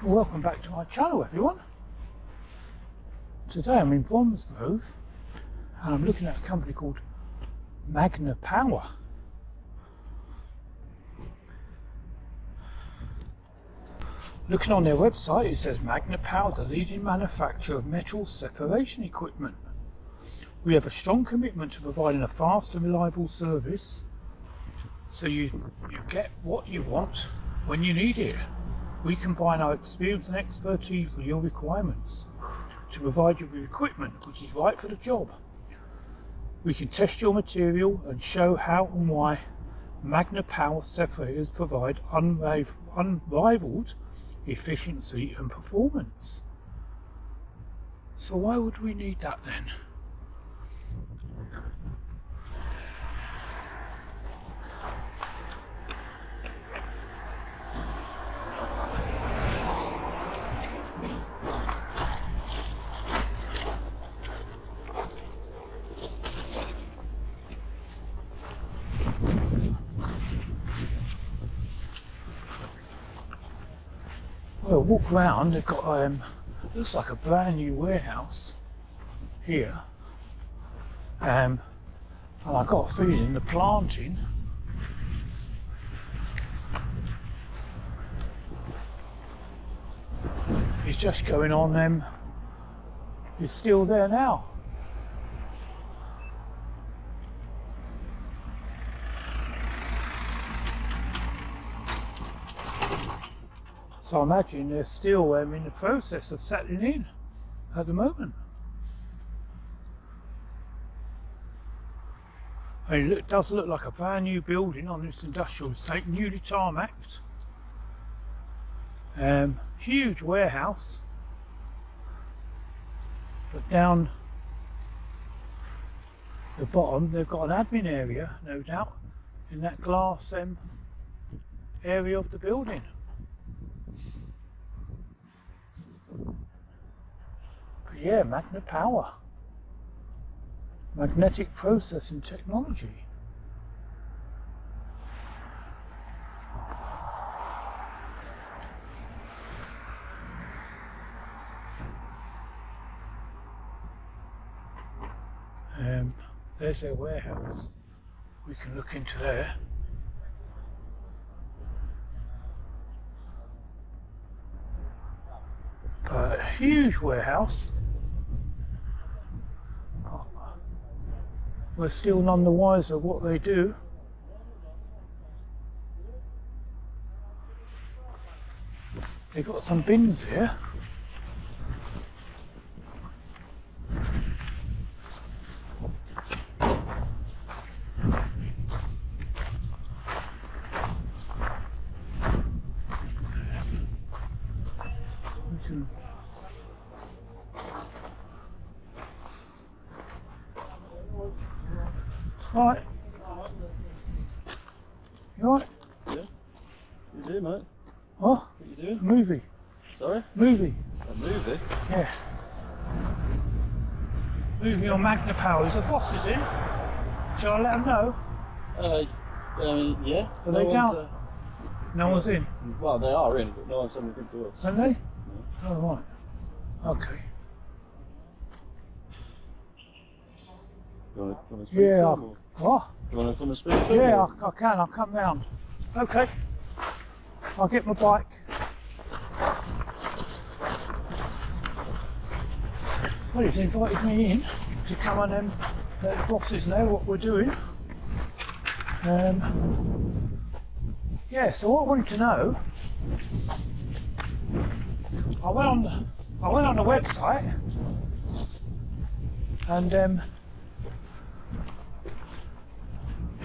Welcome back to my channel, everyone. Today I'm in Bromsgrove and I'm looking at a company called Magna Power. Looking on their website, it says Magna Power, the leading manufacturer of metal separation equipment. We have a strong commitment to providing a fast and reliable service so you get what you want when you need it. We combine our experience and expertise with your requirements to provide you with equipment which is right for the job. We can test your material and show how and why Magna Power separators provide unrivaled efficiency and performance. So why would we need that then? Well, walk round, they've got looks like a brand new warehouse here, and I got a feeling the planting is just going on. It's still there now. So I imagine they're still in the process of settling in at the moment. And it does look like a brand new building on this industrial estate, newly tarmacked. Huge warehouse. But down the bottom they've got an admin area, no doubt, in that glass area of the building. But yeah, Magna Power, magnetic processing technology. There's their warehouse. We can look into there. But a huge warehouse. But we're still none the wiser of what they do. They've got some bins here. Right. You alright? Yeah. You do, mate. What? What you doing? A movie. Sorry? Movie. A movie? Yeah. Movie on Magna Power. Is the boss is in? Shall I let them know? Yeah. Are they down? No one's in? Well, they are in, but no one's said anything to us. Are they? No. Oh, right. Okay. You want to speak Yeah, to them, or? what? Do you want to come and speak to them? Yeah, or? I can. I'll come round. Okay. I'll get my bike. Well, he's invited me in to come and let the bosses know what we're doing. Yeah, so what I wanted to know, I went on the website and it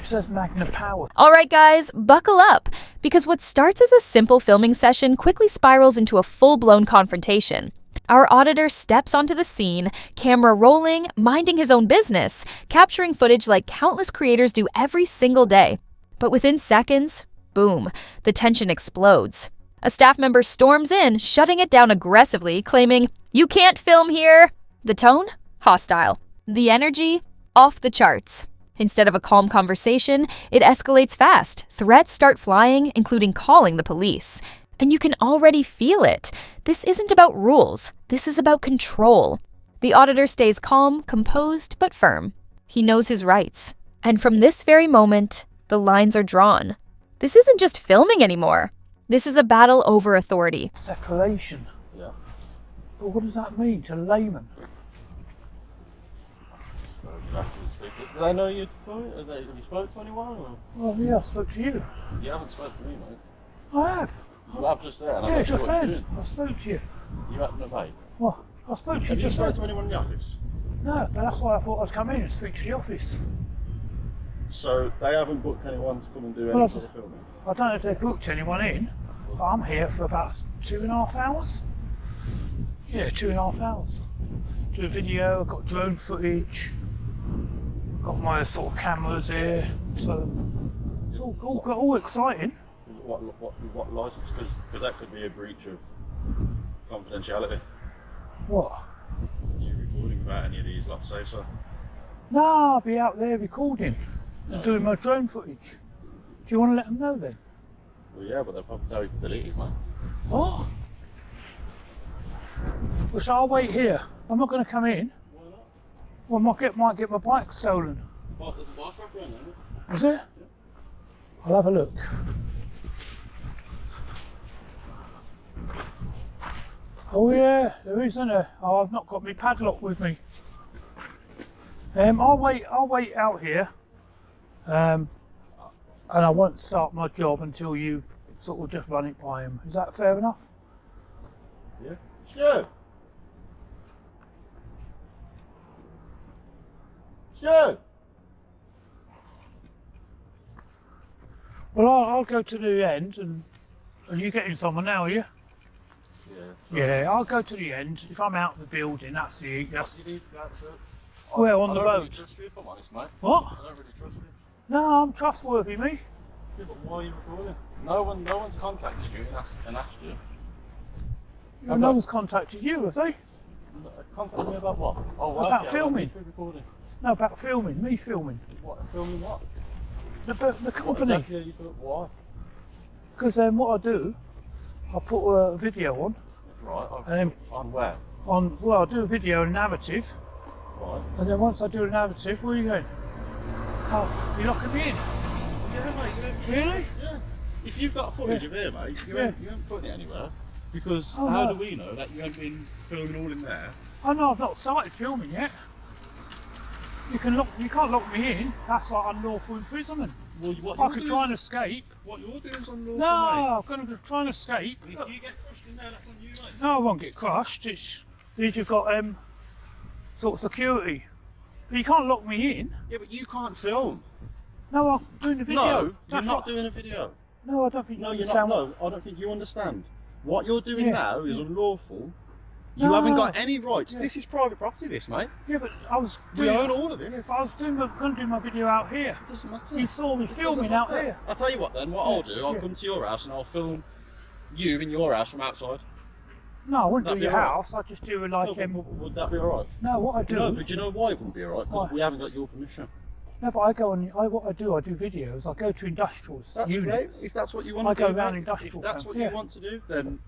says Magna Power. Alright guys, buckle up, because what starts as a simple filming session quickly spirals into a full-blown confrontation. Our auditor steps onto the scene, camera rolling, minding his own business, capturing footage like countless creators do every single day. But within seconds, boom, the tension explodes. A staff member storms in, shutting it down aggressively, claiming, "You can't film here!" The tone? Hostile. The energy? Off the charts. Instead of a calm conversation, it escalates fast. Threats start flying, including calling the police. And you can already feel it. This isn't about rules. This is about control. The auditor stays calm, composed, but firm. He knows his rights. And from this very moment, the lines are drawn. This isn't just filming anymore. This is a battle over authority. Separation. Yeah. But what does that mean to laymen? Did I know you'd phone? Have you spoke to anyone? Or? Well, yeah, I spoke to you. You haven't spoke to me, mate. I have. You have just there. And I'm Yeah, not sure just what you're then. doing. I spoke to you. You haven't obeyed. Well, I spoke to you Have you just spoken then. to anyone in the office? No, but that's why I thought I'd come in and speak to the office. So they haven't booked anyone to come and do Well, any sort of filming? I don't know if they booked anyone in, but I'm here for about 2.5 hours. Yeah, 2.5 hours. Do a video, I've got drone footage, got my sort of cameras here, so it's all exciting. What license? Because that could be a breach of confidentiality. What? Are you recording without any of these lots say so? No, I'll be out there recording and doing my drone footage. Do you want to let them know then? Well, yeah, but they'll probably tell you to delete it, man. What? Well, so I'll wait here. I'm not going to come in. Why not? Well, might get my bike stolen. But there's a bike rack around there. Is it? I'll have a look. Oh yeah, there is, isn't there? Oh, I've not got my padlock with me. I'll wait out here. And I won't start my job until you sort of just run it by him. Is that fair enough? Yeah. Yeah. Yeah. Well, I'll go to the end, and are you getting someone now, are you? Yeah. Yeah, I'll go to the end. If I'm out of the building, that's the. You need to go out to Where on the I don't road? really trust you, if I'm honest, mate. What? I don't really trust you. No, I'm trustworthy, me. Yeah, but why are you recording? No one's contacted you and asked you. No one's contacted you, have they? Contacted me about what? Oh, About okay, I filming. want me to be recording. No, about filming, me filming. What? Filming what? The What company. exactly are you thought? Why? Because then what I do, I put a video on, Right. and then On where? well, I do a video and narrative, Right. and then once I do a narrative, where are you going? Oh, you're locking me in? Yeah, mate. Really? Yeah. If you've got footage of here, mate, you ain't putting it anywhere. Because Oh, how no. do we know that you haven't been filming all in there? I know I've not started filming yet. You can't lock me in. That's like unlawful imprisonment. Well, what I you're could doing, try and escape. what you're doing is unlawful, No, mate. I'm going to try and escape. If you get crushed in there, that's on you, mate. No, I won't get crushed. It's you've got sort of security. But you can't lock me in. Yeah, but you can't film. No, I'm doing the video. No, you're That's not what- doing a video. No, I don't think No, you you're not. understand. No, I don't think you understand. What you're doing Yeah. now is unlawful. You No. haven't got any rights. Yeah. This is private property, this, mate. Yeah, but I was We doing. own all of this. Yeah, but I was going to do my video out here. It doesn't matter. You saw me It doesn't filming out matter. here. I'll tell you what then, what I'll do, I'll yeah. come to your house and I'll film you in your house from outside. No, I wouldn't That'd do be your alright. house. I'd just do it No, like but would that be alright? No, what I do. No, but do you know why it wouldn't be alright? Because Why? we haven't got your permission. No, but I go on. What I do videos. I go to industrials. That's units. great. If that's what you want I to go do, round mate, industrial if that's camp, what yeah. you want to do, then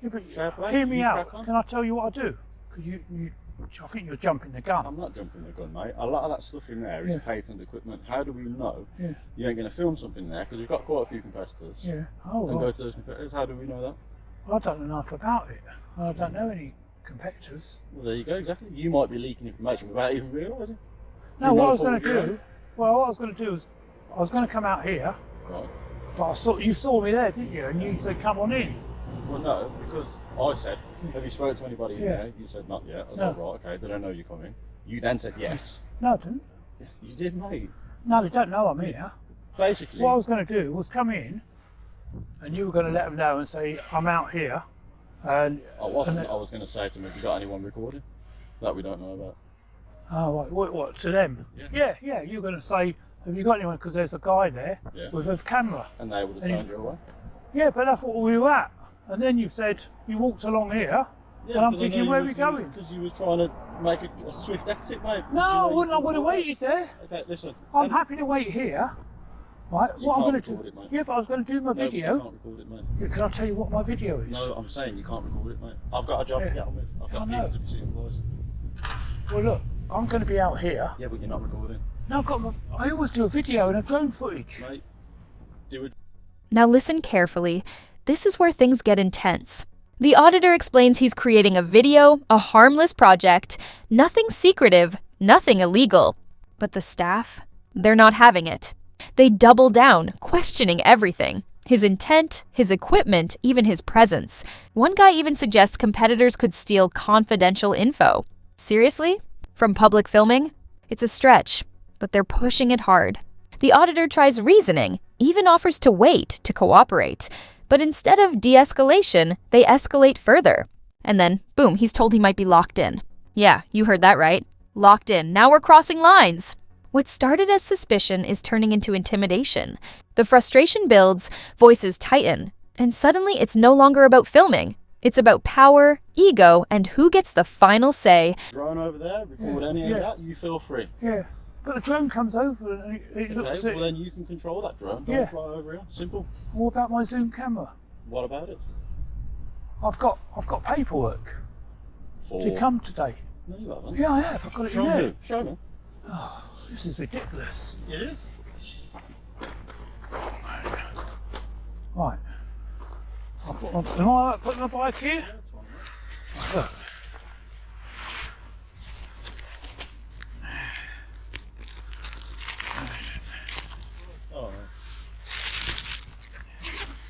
Yeah, but fair play. hear me You out. crack on. Can I tell you what I do? Because I think you're jumping the gun. I'm not jumping the gun, mate. A lot of that stuff in there is Yeah. patent equipment. How do we know Yeah. you ain't going to film something there? Because we've got quite a few competitors. Yeah. Oh, And well, go to those competitors. How do we know that? I don't know enough about it. I don't know any competitors. Well, there you go. Exactly. You might be leaking information without even realising. No, Through what no I was fault going of to your do. own. Well, what I was going to do is I was going to come out here, Right. but you saw me there, didn't you? And you said, "Come on in." Well, no, because I said, have you spoken to anybody in Yeah. there? You said, not yet. I was No. like, right, okay, they don't know you're coming. You then said yes. No, I didn't. Yes, you did, mate. No, they don't know I'm here. Basically, What I was going to do was come in, and you were going to let them know and say, "I'm out here." And I wasn't. and I was going to say to them, have you got anyone recording? That we don't know about. oh, right, what to them? Yeah. Yeah. You're going to say, "Have you got anyone?" Because there's a guy there Yeah. with a camera. And they would have And turned you away. Yeah, but that's what we were at. And then you said you walked along here, and I'm thinking, where are we going? Because you was trying to make a swift exit, mate. No, I wouldn't. I would have waited there. Okay, listen. I'm then- happy to wait here. Right, You what I'm can't going to record do? it, mate. Yeah, but I was going to do my No, you video. can't record it, mate. Yeah, can I tell you what my video is? No, I'm saying you can't record it, mate. I've got a job Yeah. to get on with. I've got I people know. to be supervised. Well, look, I'm going to be out here. Yeah, but you're not recording. No, I always do a video and a drone footage. Mate, do it. Now listen carefully. This is where things get intense. The auditor explains he's creating a video, a harmless project, nothing secretive, nothing illegal. But the staff, they're not having it. They double down, questioning everything. His intent, his equipment, even his presence. One guy even suggests competitors could steal confidential info. Seriously? From public filming? It's a stretch, but they're pushing it hard. The auditor tries reasoning, even offers to wait to cooperate. But instead of de-escalation, they escalate further. And then, boom, he's told he might be locked in. Yeah, you heard that right. Locked in. Now we're crossing lines. What started as suspicion is turning into intimidation. The frustration builds, voices tighten, and suddenly it's no longer about filming. It's about power, ego, and who gets the final say. Drone over there, record any of that, you feel free. Yeah, but the drone comes over and it looks Okay, at well then you can control that drone. Don't Yeah. fly over here. Simple. What about my zoom camera? What about it? I've got paperwork For... to come today. No, you haven't. Yeah, I have. I've got it Show in there. me. Show me. This is ridiculous. It is. Right. Am I putting my bike here? Look. Oh,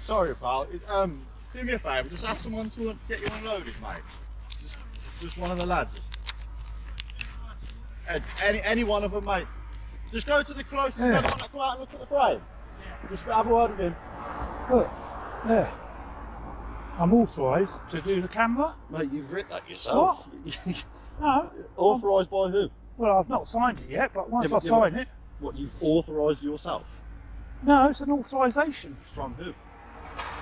sorry, pal. Do me a favour. Just ask someone to get you unloaded, mate. Just one of the lads. Any one of them, mate. Just go to the closest one and go out and look at the frame. Just have a word with him. Look. There. I'm authorised to do the camera. Mate, you've written that yourself. No. Authorised by who? Well, I've not signed it yet, but once Yeah, I sign it. What, you've authorised yourself? No, it's an authorisation. From who?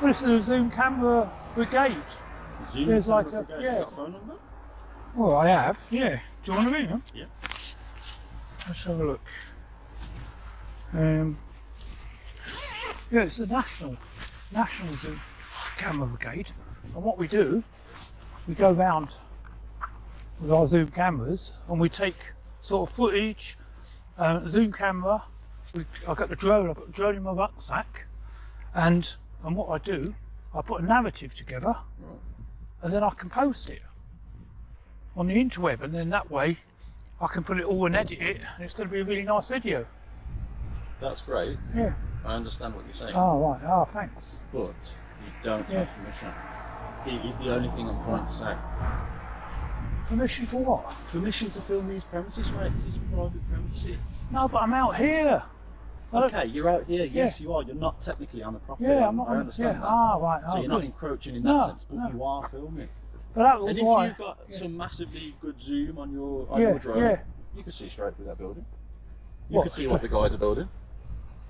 Well, it's a zoom camera brigade. Zoom There's camera like a- brigade. yeah. You got a phone number? Well, I have, yeah. Do you want to ring them? Yeah. Let's have a look. Yeah, it's the national zoom camera brigade. And what we do, we go round with our zoom cameras and we take sort of footage, zoom camera. I've got the drone. I've got the drone in my rucksack, and what I do, I put a narrative together, and then I can post it on the interweb, and then that way I can put it all and edit it, and it's going to be a really nice video. That's great. Yeah. I understand what you're saying. Oh right. Oh, thanks. But you don't have permission. It is the only thing I'm trying to say. Permission for what? Permission to film these premises, mate. This is private premises. No, but I'm out here. Okay, you're out here. Yes, you are. You're not technically on the property. Yeah, I'm not. I understand that. Ah, right. So Oh, you're not good. encroaching in that No, sense, but no. you are filming. But that was And if why. you've got some massively good zoom on your Yeah, drone, yeah. you can see straight through that building. You What, can see what the guys are building.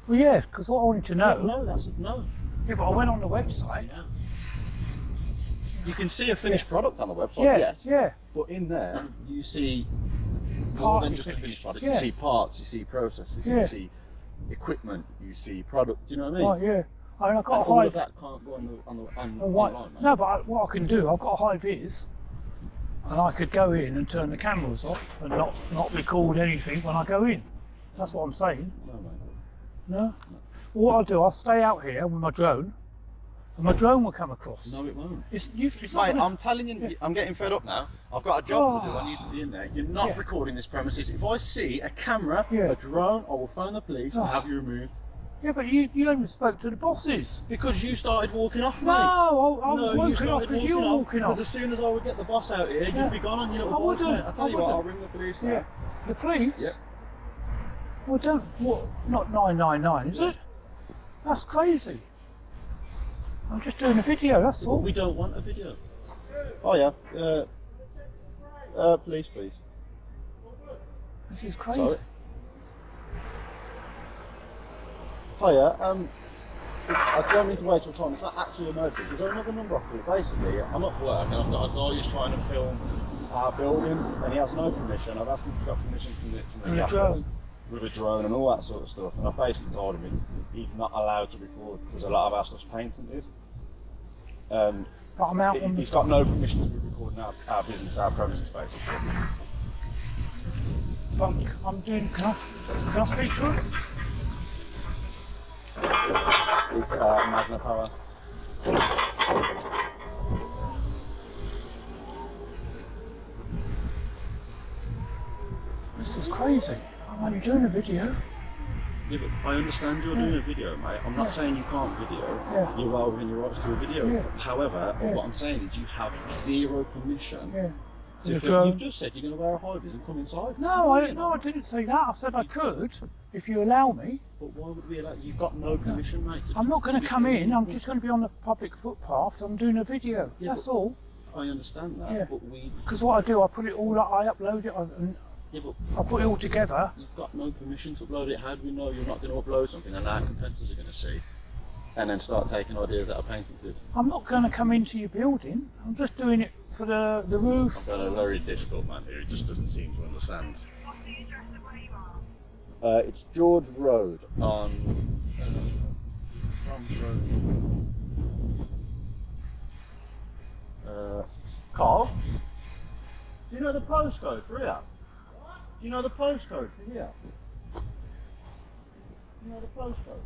Well, yeah, because what I wanted to know. No, that's no. Yeah, but I went on the website. You can see a finished product on the website, Yeah, yes. yeah. But in there, you see more than Partly just a finished, finished product. yeah. You see parts, you see processes, Yeah. you see equipment, you see product. Do you know what I mean? Right, yeah. I mean, I've got And a all high. of that can't go on Oh, right. online, mate. No, but what I can do, I've got a high vis, and I could go in and turn the cameras off and not record anything when I go in. That's what I'm saying. No, mate. No. Well, what I'll do, I'll stay out here with my drone, and my drone will come across. No, it won't. It's not Mate, gonna- I'm telling you, I'm getting fed up now. I've got a job to do. I need to be in there. You're not Yeah. recording this premises. If I see a camera, Yeah. a drone, I will phone the police and Oh. have you removed. Yeah, but you even spoke to the bosses. Because you started walking off, No, mate. I was No, you walking off started because you were walking Because off. as soon as I would get the boss out here, Yeah. you'd be gone on your I little bike, wouldn't, mate. I'll tell I you what, I'll wouldn't. ring the police Yeah. now. The police? Yep. Well, don't. What? Not 999, is it? That's crazy. I'm just doing a video, that's But all. we don't want a video. Oh yeah. Police, please. This is crazy. Sorry. Hiya, I don't mean to waste your time, it's not actually an emergency. Is there another number I can call? Basically, I'm at work and I've got a guy who's trying to film our building and he has no permission. I've asked him if he's got permission from the And the drone. with a drone and all that sort of stuff. And I basically told him he's not allowed to record because a lot of our stuff's patented. But I'm out on He's got no permission to be recording our business, our premises, basically. But I'm doing. Can I speak to him? It's Magna Power. This is crazy. I'm only doing a video. Yeah, but I understand you're doing a video, mate. I'm not saying you can't video. You're well within your rights to a video. However, what I'm saying is you have zero permission. You've just said you're going to wear a high vis and come inside. No, I didn't say that. I said I could, if you allow me. But why would we allow? You've got no permission, mate. I'm not going to come in. I'm just going to be on the public footpath. I'm doing a video. That's all. I understand that, but because what I do, I put it all up. I upload it. And I put it all together. You've got no permission to upload it. How do we know you're not going to upload something and our competitors are going to see? And then start taking ideas that are patented. I'm not going to come into your building. I'm just doing it for the roof. I've got a very difficult man here. He just doesn't seem to understand. What's the address of where you are? It's George Road on Brom's Road. Carl, do you know the postcode for here? Do you know the postcode for here? Do you know the postcode?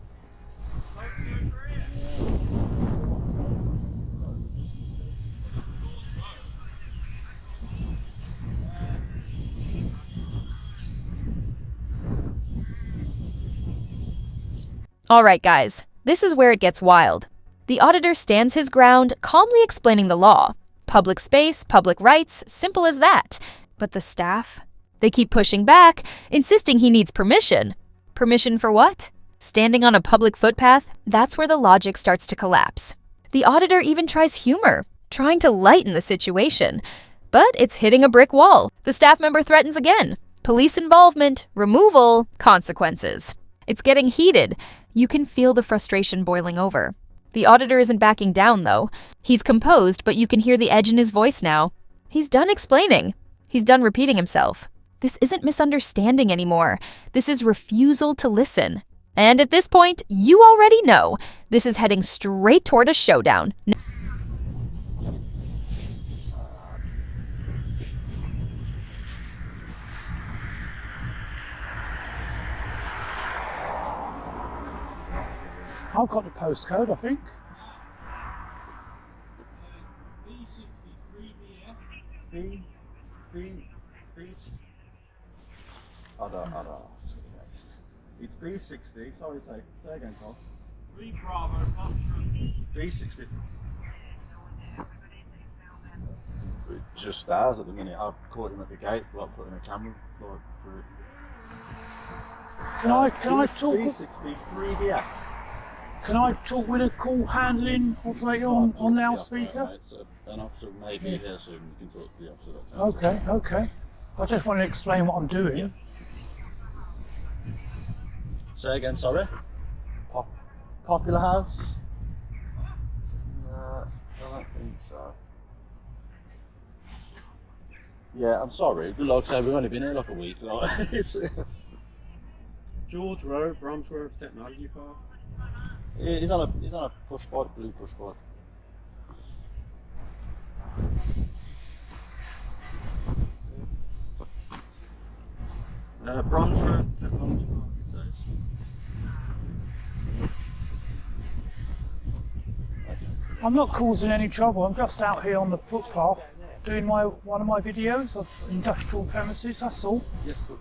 Alright guys, this is where it gets wild. The auditor stands his ground, calmly explaining the law. Public space, public rights, simple as that. But the staff? They keep pushing back, insisting he needs permission. Permission for what? Standing on a public footpath? That's where the logic starts to collapse. The auditor even tries humor, trying to lighten the situation. But it's hitting a brick wall. The staff member threatens again. Police involvement, removal, consequences. It's getting heated. You can feel the frustration boiling over. The auditor isn't backing down, though. He's composed, but you can hear the edge in his voice now. He's done explaining. He's done repeating himself. This isn't misunderstanding anymore. This is refusal to listen. And at this point, you already know. This is heading straight toward a showdown. I've got the postcode, I think. B. I don't know. It's B60. Sorry, say again, Carl. 3 Bravo, Foxtrot. B60. It just stars at the minute. I've caught him at the gate, like putting a camera like through it. Can I talk? B60 3DX. Can I talk with a call handling operator on loudspeaker? An officer may be here soon. You can talk to the officer. That's Okay. I just want to explain what I'm doing. Say again, sorry. Popular house? No, I don't think so. Yeah, I'm sorry. Like I say, we've only been here like a week. Like, George Road, Bromsgrove Technology Park. he's on a push bike, blue push bike. Bromsgrove Technology Park, it says. I'm not causing any trouble. I'm just out here on the footpath doing one of my videos of industrial premises. That's all. Yes, but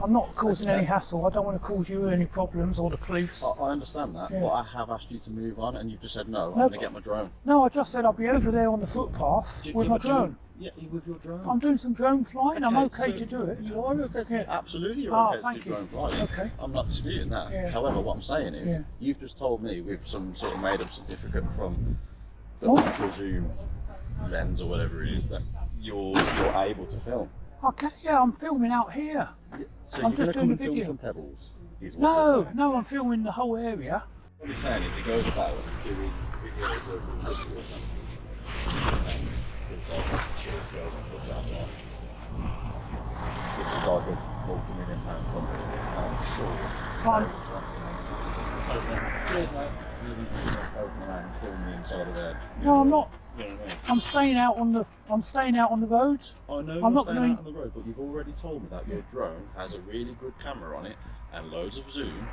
I'm not causing any hassle. I don't want to cause you any problems or the police. I understand that, but I have asked you to move on, and you've just said no. I'm going to get my drone. No, I just said I'll be over there on the footpath with my drone. Yeah, with your drone. I'm doing some drone flying. I'm okay to do it. You are okay to absolutely you're okay to do drone flying. Okay. I'm not disputing that. Yeah. However, what I'm saying is, you've just told me with some sort of made-up certificate from the What? Ultra Zoom lens or whatever it is that you're able to film. Okay, yeah, I'm filming out here. So I'm you're just going to come doing and a film video. some pebbles? Is what you're saying. No, I'm filming the whole area. What he's saying is he goes about doing videos This is like a multi-million-pound company, and sure. Fine. No, I'm not. I'm staying out on the road. I know I'm you're not staying going. out on the road, but you've already told me that your drone has a really good camera on it and loads of zoom.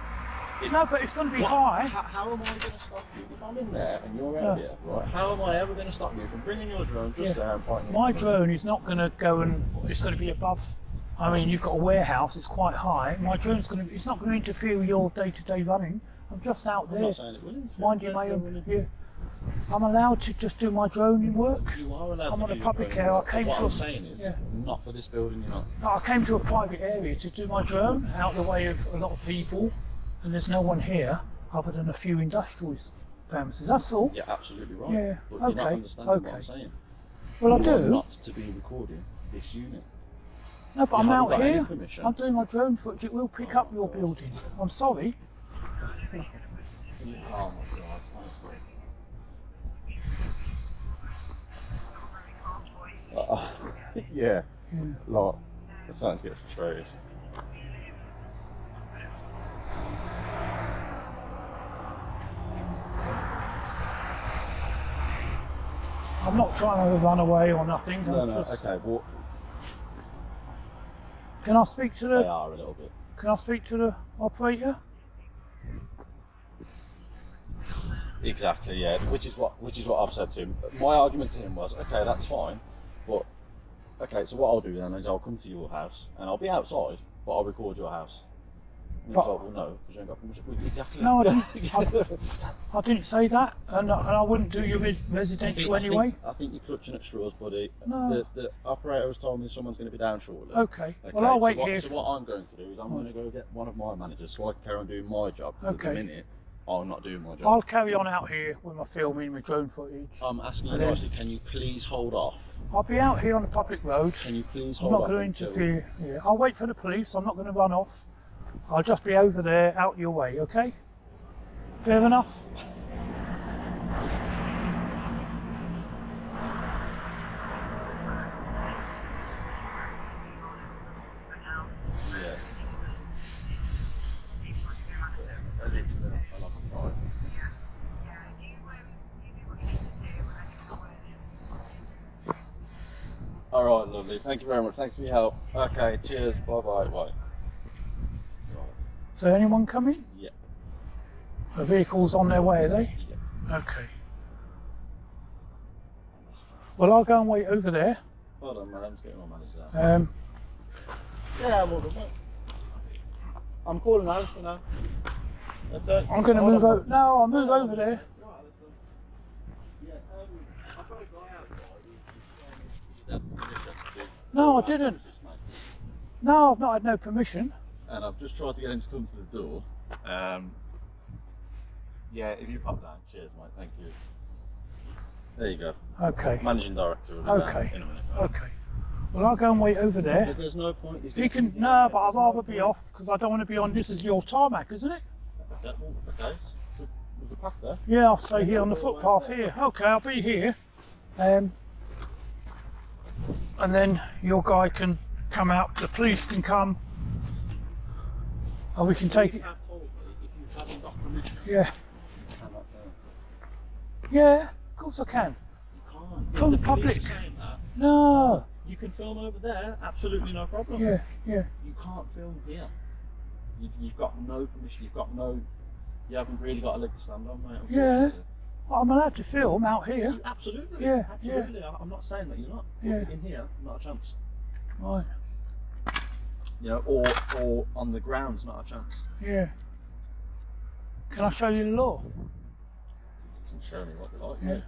No, but it's going to be high. How am I going to stop you if I'm in there and you're out here, right? How am I ever going to stop you from bringing your drone just down? My drone is not going to go and it's going to be above. I mean, you've got a warehouse; it's quite high. My drone's going to. It's not going to interfere with your day-to-day running. I'm just out there, minding my own. Yeah. I'm allowed to just do my droning work. You are allowed I'm to on a do public your area. drone I came work. to. What I'm saying is, not for this building, you're not. No, I came to a private area to do my drone, out the way of a lot of people, and there's no one here other than a few industrial premises. That's all. You're absolutely right. Yeah. But you're not understanding what I'm saying. Well, I You are do. not to be recording this unit. No, but You I'm haven't out got any here. permission. I'm doing my drone footage. It will pick up your building. I'm sorry. Oh my god, honestly. Yeah, a lot. It's starting to get frustrated. I'm not trying to run away or nothing. No, okay, well, Can I speak to they the? are a little bit. Can I speak to the operator? Exactly, yeah. Which is what I've said to him. My argument to him was, okay, that's fine, but okay. So what I'll do then is I'll come to your house and I'll be outside, but I'll record your house. And But- he's like, well, no, because you ain't got permission. Exactly. No, I didn't say that, and I wouldn't do your residential anyway. I think you're clutching at straws, buddy. No. The operator has told me someone's going to be down shortly. Okay. Well, I'll wait so here. So what I'm going to do is I'm going to go get one of my managers so I can carry on doing my job. 'Cause Okay. At the minute, I'm not doing my job. I'll carry on out here with my filming, with drone footage. I'm asking you And then- nicely, can you please hold off? I'll be out here on the public road. Can you please I'm hold not off? going to until- interfere. Yeah. I'll wait for the police. I'm not going to run off. I'll just be over there, out your way. Okay? Fair enough. Yeah. All right, lovely. Thank you very much. Thanks for your help. Okay, cheers. Bye bye. Bye. So anyone coming? Yeah. The vehicle's on their way, are they? Yeah. Okay. Well, I'll go and wait over there. Hold on, man. I'm just getting my manager out. Yeah, I'm all good, mate. I'm calling Alistair now. I'm going to move over. No, I'll move over there. No, I didn't. No, I've not had no permission. And I've just tried to get him to come to the door. Yeah, if you pop down, cheers, mate. Thank you. There you go. Okay. Managing director. Will be Okay. down in a minute. Okay. Well, I'll go and wait over there. But there's no point. He's You can. No, but I'd rather be off because I don't want to be on. This is your tarmac, isn't it? Okay, there's a path there. Yeah, I'll stay here on the footpath here. Okay, I'll be here. And then your guy can come out. The police can come. And we can take it. Have told me if you haven't got permission, Yeah. you cannot film. Yeah, of course I can. You can't. From the the police public. are saying that. No. You can film over there, absolutely no problem. Yeah, yeah. You can't film here. You've got no permission. You haven't really got a leg to stand on, mate. Yeah. unfortunately. Well, I'm allowed to film out here. You, absolutely. Yeah, Absolutely. I'm not saying that you're not. But Yeah. in here, not a chance. Right. You know, or on the ground's not a chance. Yeah. Can I show you the law? You can show me what they like. Yeah.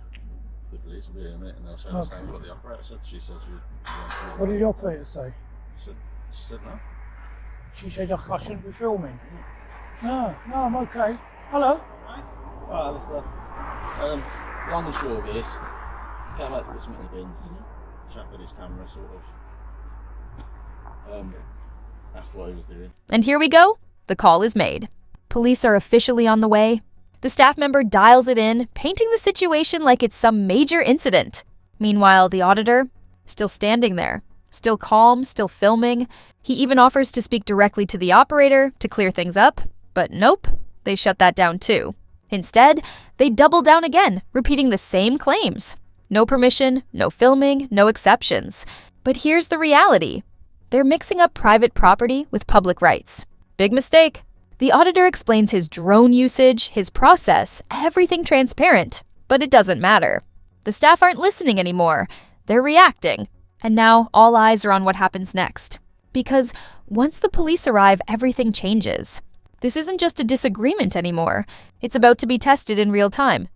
The police will be in a minute and they'll say the Okay. same as what the operator said. She says you. What did the operator say? She said no. She said I shouldn't be filming. No, I'm okay. Hello. Alright, Alistair. Long and short of this, came out to put something in the bins, chat with his camera, sort of. Asked what he was doing. And here we go. The call is made. Police are officially on the way. The staff member dials it in, painting the situation like it's some major incident. Meanwhile, the auditor, still standing there, Still calm, still filming. He even offers to speak directly to the operator to clear things up, but nope, they shut that down too. Instead, they double down again, repeating the same claims. No permission, no filming, no exceptions. But here's the reality. They're mixing up private property with public rights. Big mistake. The auditor explains his drone usage, his process, everything transparent, but it doesn't matter. The staff aren't listening anymore. They're reacting. And now all eyes are on what happens next. Because once the police arrive, everything changes. This isn't just a disagreement anymore. It's about to be tested in real time.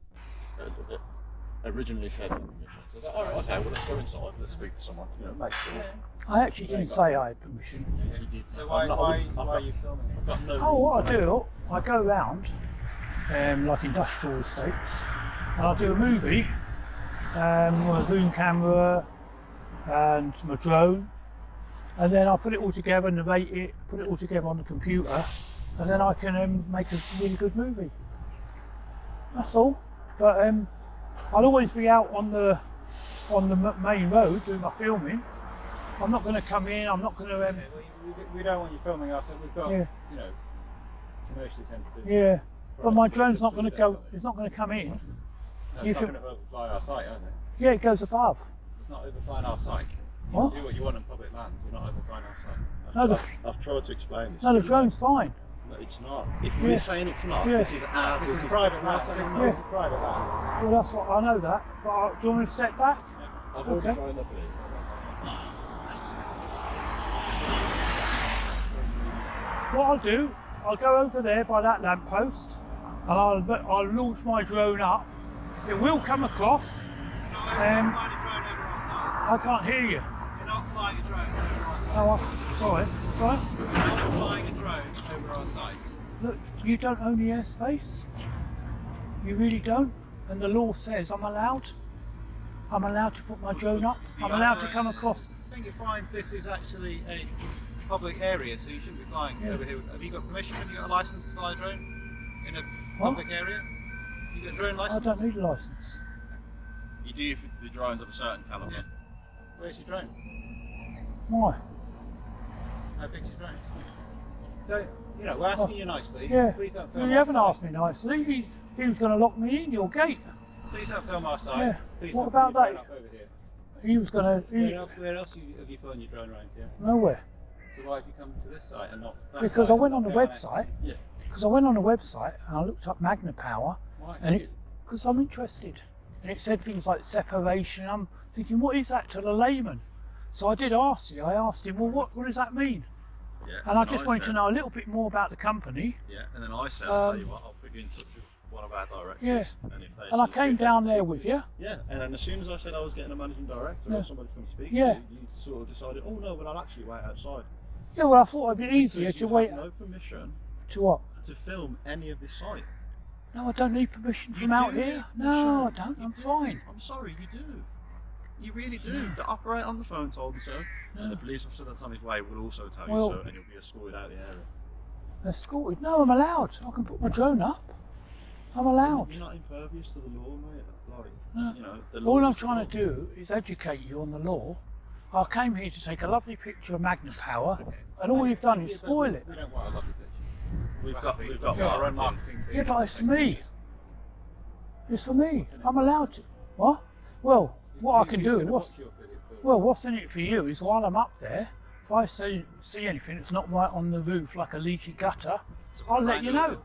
Originally said permission. So that, all right, okay, well, let's go inside. Let's speak to someone. Make sure. I actually didn't say I had permission. Yeah, you did. So why are you filming? I've got no Oh, what I reason to do, I go round, like industrial estates, and I do a movie with a zoom camera and my drone, and then I put it all together, narrate it, put it all together on the computer, and then I can make a really good movie. That's all. But I'll always be out on the main road doing my filming. I'm not going to come in. I'm not going to. We don't want you filming us. We've got, commercially sensitive. Yeah, but my drone's not going to go. It's not going to come in. No, it's not going to overfly our site, are they? Yeah, it goes above. It's not overflying our site. You What? can do what you want on public lands. You're not overflying our site. No, I've tried to explain this. No, to the drone's fine. No, it's not. If we're saying it's not, Yeah. this is our. This is private land. This is Yeah. private land. Well, that's what I know that. But do you want me to step back? I've already Okay. phoned the police. What I'll do, I'll go over there by that lamppost, and I'll launch my drone up. It will come across. I can't hear you. You're not flying a drone over our site. Oh, sorry. Sorry. You're not flying a drone over our site. Look, you don't own the airspace. You really don't. And the law says I'm allowed. I'm allowed to put my drone up. I'm allowed to come across. I think you find this is actually a public area, so you shouldn't be flying over here. Have you got permission? Have you got a license to fly a drone in a public area? You got a drone I license? don't need a license. You do if the drone's of a certain caliber. Yeah. Where's your drone? Why? How big's your drone? Don't, we're asking you nicely. Yeah. Please don't You film haven't our asked me nicely. He was going to lock me in your gate. site. Please don't film our site. Yeah. Please What don't put about your that? drone up over here. He was going Where else have you flown your drone around here? nowhere. So why have you come to this site and not that Because site I went and on the not website. Yeah. Because I went on the website and I looked up Magna Power, Why? and because I'm interested, and it said things like separation. I'm thinking, what is that to the layman? So I did ask you. I asked him, well, what does that mean? Yeah. And I just wanted to know a little bit more about the company. Yeah, and then I said, I'll tell you what, I'll put you in touch with one of our directors. Yeah. And if they And I see came fit, down they there can with speak to you. Yeah, and then as soon as I said I was getting a managing director Yeah. or somebody to come speak Yeah. to, you sort of decided, oh no, but I'll actually wait outside. Yeah, well, I thought it'd be easier Because to you wait. have no permission To what? to film any of this site. No, I don't need permission from You out do here. need No, I permission. don't. You I'm do. fine. I'm sorry, you do. You really do. The operator on the phone told me so, and the police officer that's on his way will also tell Well- you so, and you'll be escorted out of the area. Escorted? No, I'm allowed. I can put my drone up. I'm allowed. You're not impervious to the law, mate. Like, No. the law All I'm is the trying law. to do is educate you on the law. I came here to take a lovely picture of Magna Power, and all you've done is spoil it. We don't want a lovely picture. We've got Yeah. our own marketing. marketing team. Yeah, but it's for me. It's for me. I'm allowed to. What? Well, what I can do, what's in it for you is while I'm up there, if I see anything that's not right on the roof, like a leaky gutter, I'll let you know.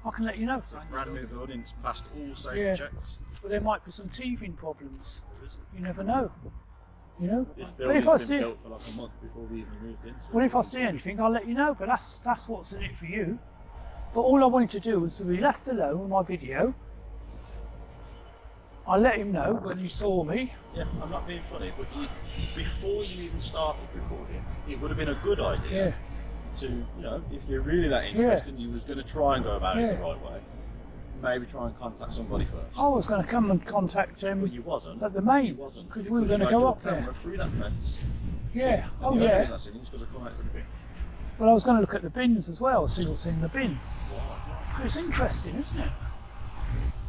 I can let you know. Brand new buildings, passed all safety Yeah. checks. But there might be some teething problems. You never know. You know. This But building's if I been see, built for like a month before we even moved into it. well, if I see anything, I'll let you know. But that's what's in it for you. But all I wanted to do was to be left alone with my video. I let him know when he saw me. Yeah, I'm not being funny, but before you even started recording, it would have been a good idea Yeah. to, if you're really that interested and you was going to try and go about it the right way, maybe try and contact somebody first. I was going to come and contact But him you wasn't. at the main You wasn't. because we were you going to had go your up there. camera through that fence. Yeah. And Oh the only yeah. reason I seen it is because I come out to the bin. But I was going to look at the bins as well, see what's in the bin. It's interesting, isn't it?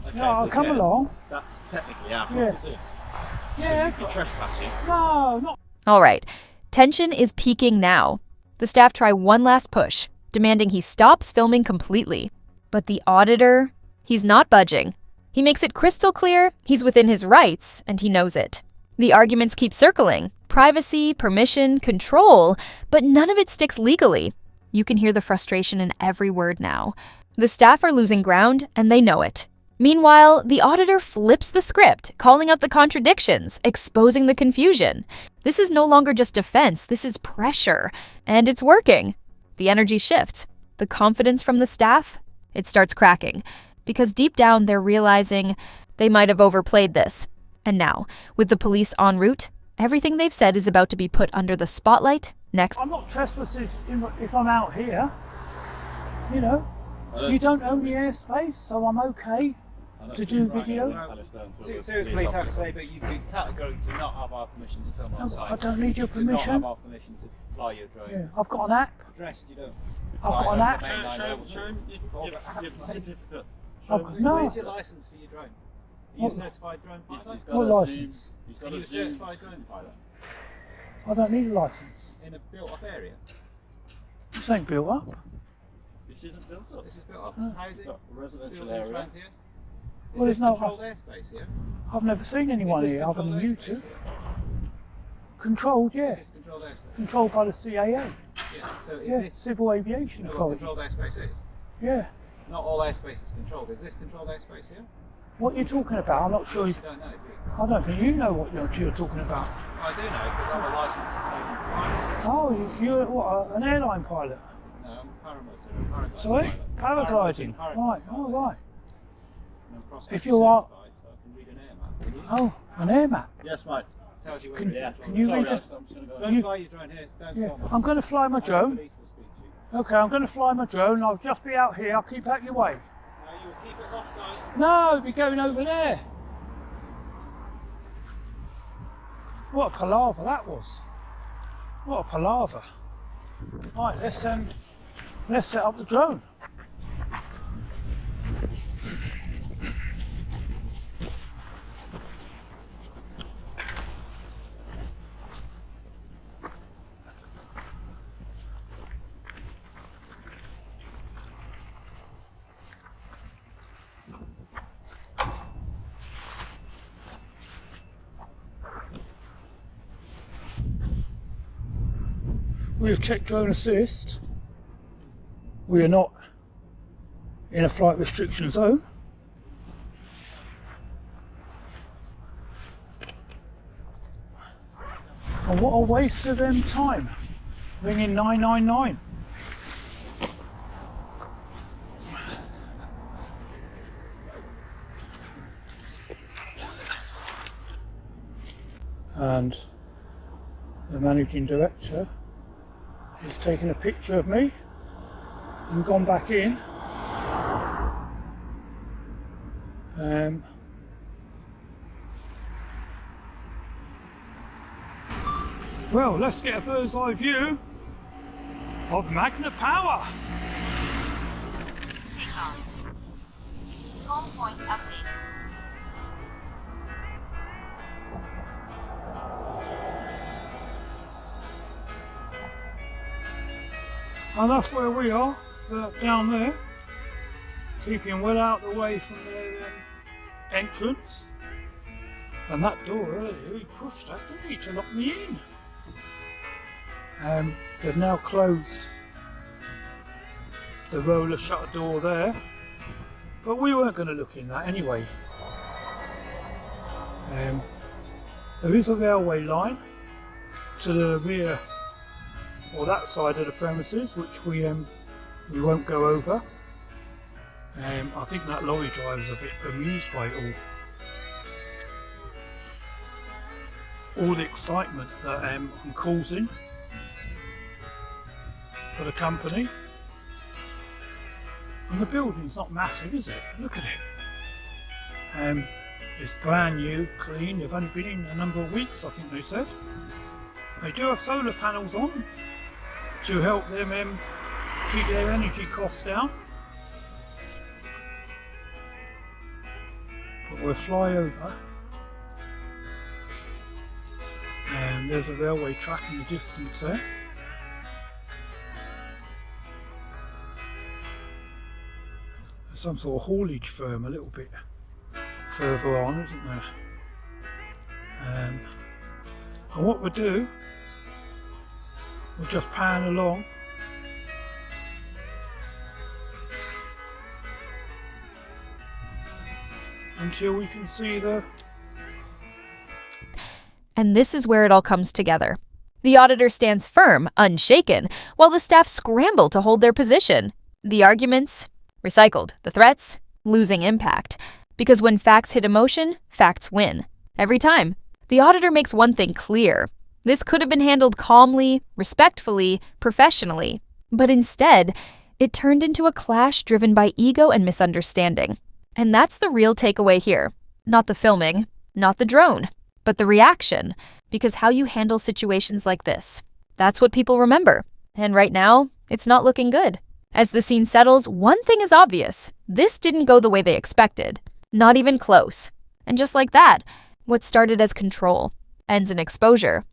Okay, Yeah, I'll but come along. That's technically our Yeah. property. Yeah. So you're trespassing. No, not. All right. Tension is peaking now. The staff try one last push, demanding he stops filming completely. But the auditor, he's not budging. He makes it crystal clear he's within his rights, and he knows it. The arguments keep circling. Privacy, permission, control, but none of it sticks legally. You can hear the frustration in every word now. The staff are losing ground, and they know it. Meanwhile, the auditor flips the script, calling out the contradictions, exposing the confusion. This is no longer just defense, this is pressure. And it's working. The energy shifts. The confidence from the staff, it starts cracking. Because deep down, they're realizing they might have overplayed this. And now, with the police en route, everything they've said is about to be put under the spotlight next. I'm not trespassing if I'm out here. You know, you don't own the airspace, so I'm okay to do video. To the police have to say, but you categorically do not have our permission to film on site. I don't need your You do not permission. have our permission to fly your drone. Yeah, I've got an app. Dressed, you don't. I've got an app. Show him your certificate. No. Where's your license for your drone? Are you a certified drone pilot? What license? He's Are got you a a Zoom certified drone pilot? I don't need a license. In a built-up area? This ain't built up. This isn't built up. This is built up. How is it? Got a residential built area. around here? Is Well, this there's no- controlled airspace here? I've never seen anyone Is this here other controlled than you airspace two. here? Controlled, Is yeah. this controlled airspace? Controlled by the CAA. Yeah. So is Yeah, this Civil Aviation you know what Authority. controlled airspace is? Yeah. Not all airspace is controlled. Is this controlled airspace here? What you're talking about, I'm not sure. You don't know, do you? I don't think you know what you're talking about. I do know because I'm a licensed pilot. Oh, you're what, an airline pilot? No, I'm a paramotor. Sorry? Paragliding. Paramotor. Right, oh right. And I'm cross-country If you are- certified, so I can read an air map. Can you? Oh, an air map. Yes, mate. Tells you where Can- it is. Yeah. Can you Sorry, read it? I'm just gonna go. Don't you- fly your drone here. Don't Yeah, film it. I'm going to fly my The drone. police will speak to you. Okay, I'm going to fly my drone. I'll just be out here. I'll keep out your way. No, you'll keep it off-site. No, be going over there. What a palaver that was. What a palaver. Right, let's set up the drone. We have checked drone assist. We are not in a flight restriction zone. And what a waste of time. Ringing 999. And the managing director has taken a picture of me and gone back in. Well, let's get a bird's eye view of Magna Power. Take off. Home point updated. And that's where we are, down there, keeping well out of the way from the entrance. And that door earlier, he pushed that, didn't he, to lock me in. They've now closed the roller shutter door there, but we weren't going to look in that anyway. There is a railway line to the rear or that side of the premises, which we won't go over. I think that lorry driver's a bit bemused by it all the excitement that I'm causing for the company. And the building's not massive, is it? Look at it. It's brand new, clean. They've only been in a number of weeks, I think they said. They do have solar panels on to help them keep their energy costs down. But we'll fly over And there's a railway track in the distance there. There's some sort of haulage firm a little bit further on, isn't there? And what we'll do, we'll just pan along. Until we can see the... And this is where it all comes together. The auditor stands firm, unshaken, while the staff scramble to hold their position. The arguments, recycled. The threats, losing impact. Because when facts hit emotion, facts win. Every time. The auditor makes one thing clear. This could have been handled calmly, respectfully, professionally. But instead, it turned into a clash driven by ego and misunderstanding. And that's the real takeaway here. Not the filming, not the drone, but the reaction. Because how you handle situations like this, that's what people remember. And right now, it's not looking good. As the scene settles, one thing is obvious. This didn't go the way they expected. Not even close. And just like that, what started as control ends in exposure.